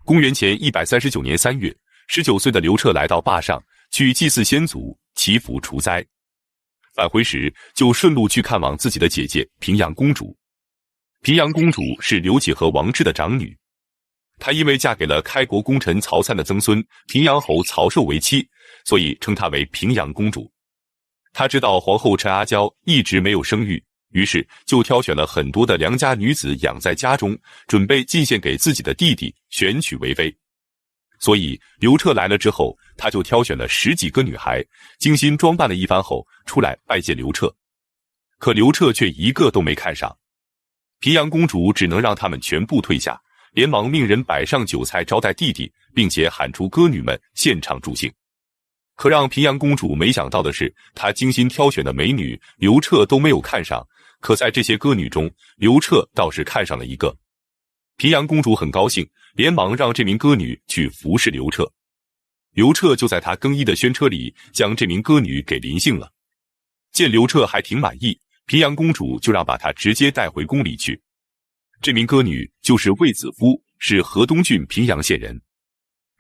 公元前139年3月，19岁的刘彻来到坝上，去祭祀先祖，祈福除灾。返回时，就顺路去看望自己的姐姐平阳公主。平阳公主是刘启和王志的长女，她因为嫁给了开国功臣曹参的曾孙平阳侯曹寿为妻，所以称她为平阳公主。她知道皇后陈阿娇一直没有生育，于是就挑选了很多的良家女子养在家中，准备进献给自己的弟弟，选娶为妃。所以刘彻来了之后，他就挑选了10几个女孩，精心装扮了一番后出来拜见刘彻。可刘彻却一个都没看上，平阳公主只能让他们全部退下，连忙命人摆上酒菜招待弟弟，并且喊出歌女们献唱助兴。可让平阳公主没想到的是，她精心挑选的美女刘彻都没有看上，可在这些歌女中，刘彻倒是看上了一个。平阳公主很高兴，连忙让这名歌女去服侍刘彻。刘彻就在他更衣的轩车里将这名歌女给临幸了。见刘彻还挺满意，平阳公主就让把她直接带回宫里去。这名歌女就是卫子夫，是河东郡平阳县人。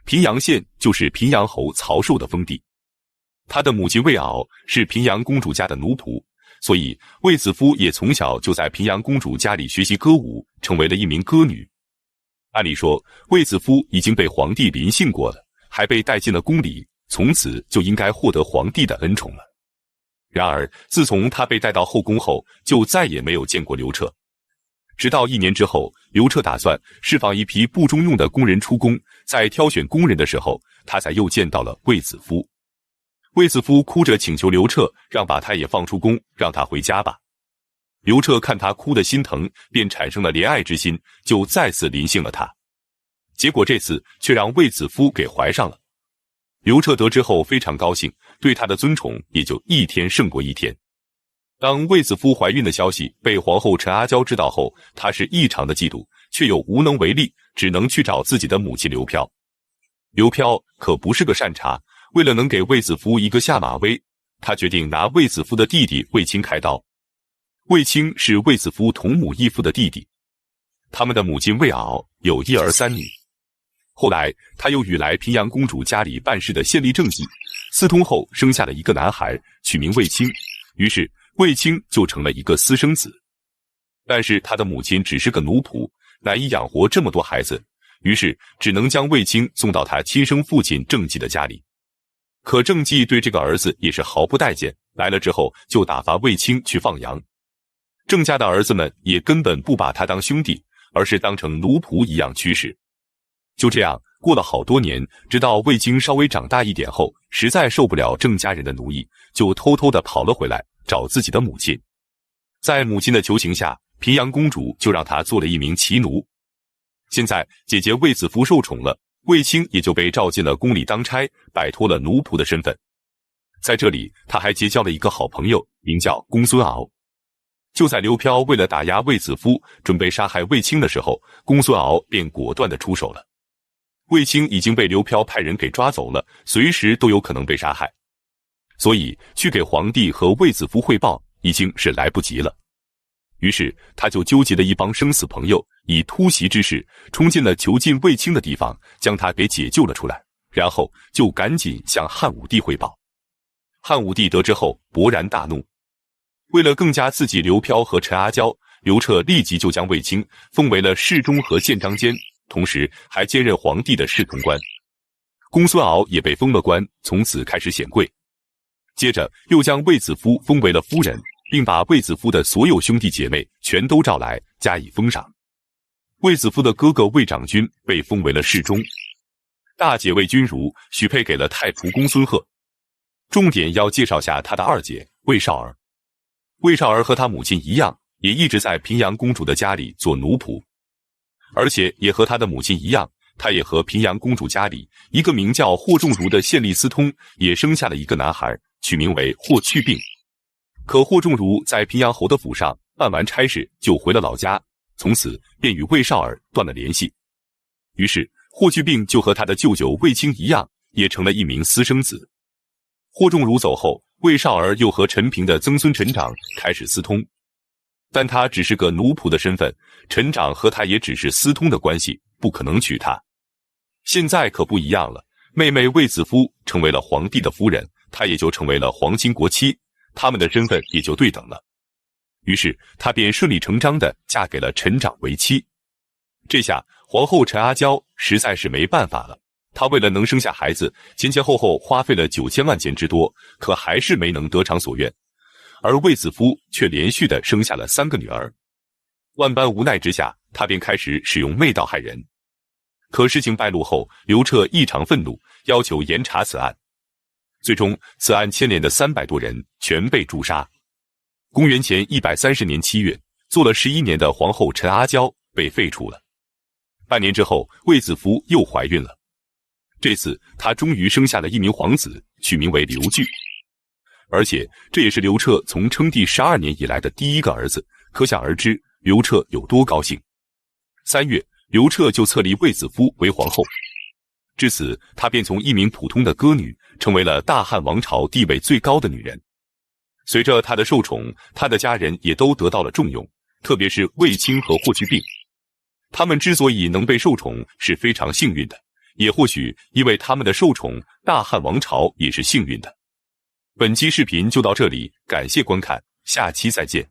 平阳县就是平阳侯曹寿的封地。他的母亲卫媪是平阳公主家的奴仆，所以卫子夫也从小就在平阳公主家里学习歌舞，成为了一名歌女。按理说，卫子夫已经被皇帝临幸过了，还被带进了宫里，从此就应该获得皇帝的恩宠了。然而，自从他被带到后宫后，就再也没有见过刘彻。直到1年之后，刘彻打算释放一批不中用的工人出宫，在挑选工人的时候，他才又见到了卫子夫。卫子夫哭着请求刘彻让把他也放出宫，让他回家吧。刘彻看他哭得心疼，便产生了怜爱之心，就再次临幸了他。结果这次却让卫子夫给怀上了。刘彻得知后非常高兴，对他的尊宠也就一天胜过一天。当卫子夫怀孕的消息被皇后陈阿娇知道后，她是异常的嫉妒，却又无能为力，只能去找自己的母亲刘飘。刘飘可不是个善茬，为了能给卫子夫一个下马威，他决定拿卫子夫的弟弟卫青开刀。卫青是卫子夫同母异父的弟弟，他们的母亲卫媪有1儿3女。后来他又与来平阳公主家里办事的县吏郑记私通后，生下了一个男孩，取名卫青，于是卫青就成了一个私生子。但是他的母亲只是个奴仆，难以养活这么多孩子，于是只能将卫青送到他亲生父亲郑记的家里。可郑记对这个儿子也是毫不待见，来了之后就打发卫青去放羊。郑家的儿子们也根本不把他当兄弟，而是当成奴仆一样驱使。就这样过了好多年，直到卫青稍微长大一点后，实在受不了郑家人的奴役，就偷偷地跑了回来找自己的母亲。在母亲的求情下，平阳公主就让他做了一名骑奴。现在姐姐卫子夫受宠了，卫青也就被召进了宫里当差，摆脱了奴仆的身份。在这里，他还结交了一个好朋友，名叫公孙敖。就在刘飘为了打压卫子夫，准备杀害卫青的时候，公孙敖便果断地出手了。卫青已经被刘飘派人给抓走了，随时都有可能被杀害，所以去给皇帝和卫子夫汇报已经是来不及了。于是他就纠集了一帮生死朋友，以突袭之势冲进了囚禁卫青的地方，将他给解救了出来，然后就赶紧向汉武帝汇报。汉武帝得知后勃然大怒，为了更加刺激刘飘和陈阿娇，刘彻立即就将卫青封为了侍中和监章监，同时还兼任皇帝的侍从官。公孙敖也被封了官，从此开始显贵。接着又将卫子夫封为了夫人，并把卫子夫的所有兄弟姐妹全都召来加以封赏。卫子夫的哥哥卫长君被封为了侍中，大姐卫君如许配给了太仆公孙贺。重点要介绍下他的二姐卫少儿。卫少儿和他母亲一样，也一直在平阳公主的家里做奴仆，而且也和他的母亲一样，他也和平阳公主家里一个名叫霍仲儒的县吏私通，也生下了一个男孩，取名为霍去病。可霍仲儒在平阳侯的府上办完差事就回了老家，从此便与卫少儿断了联系。于是霍去病就和他的舅舅卫青一样，也成了一名私生子。霍仲儒走后，卫少儿又和陈平的曾孙陈长开始私通，但他只是个奴仆的身份，陈长和他也只是私通的关系，不可能娶她。现在可不一样了，妹妹卫子夫成为了皇帝的夫人，她也就成为了皇亲国戚，他们的身份也就对等了。于是她便顺理成章地嫁给了陈长为妻。这下皇后陈阿娇实在是没办法了，她为了能生下孩子，前前后后花费了9000万钱之多，可还是没能得偿所愿。而卫子夫却连续地生下了3个女儿。万般无奈之下，他便开始使用媚道害人。可事情败露后，刘彻异常愤怒，要求严查此案。最终，此案牵连的300多人全被诛杀。公元前130年7月，做了11年的皇后陈阿娇被废除了。半年之后，卫子夫又怀孕了。这次，她终于生下了一名皇子，取名为刘据。而且，这也是刘彻从称帝12年以来的第一个儿子，可想而知，刘彻有多高兴。3月，刘彻就册立卫子夫为皇后。至此，她便从一名普通的歌女，成为了大汉王朝地位最高的女人。随着她的受宠，她的家人也都得到了重用，特别是卫青和霍去病。他们之所以能被受宠，是非常幸运的，也或许因为他们的受宠，大汉王朝也是幸运的。本期视频就到这里，感谢观看，下期再见。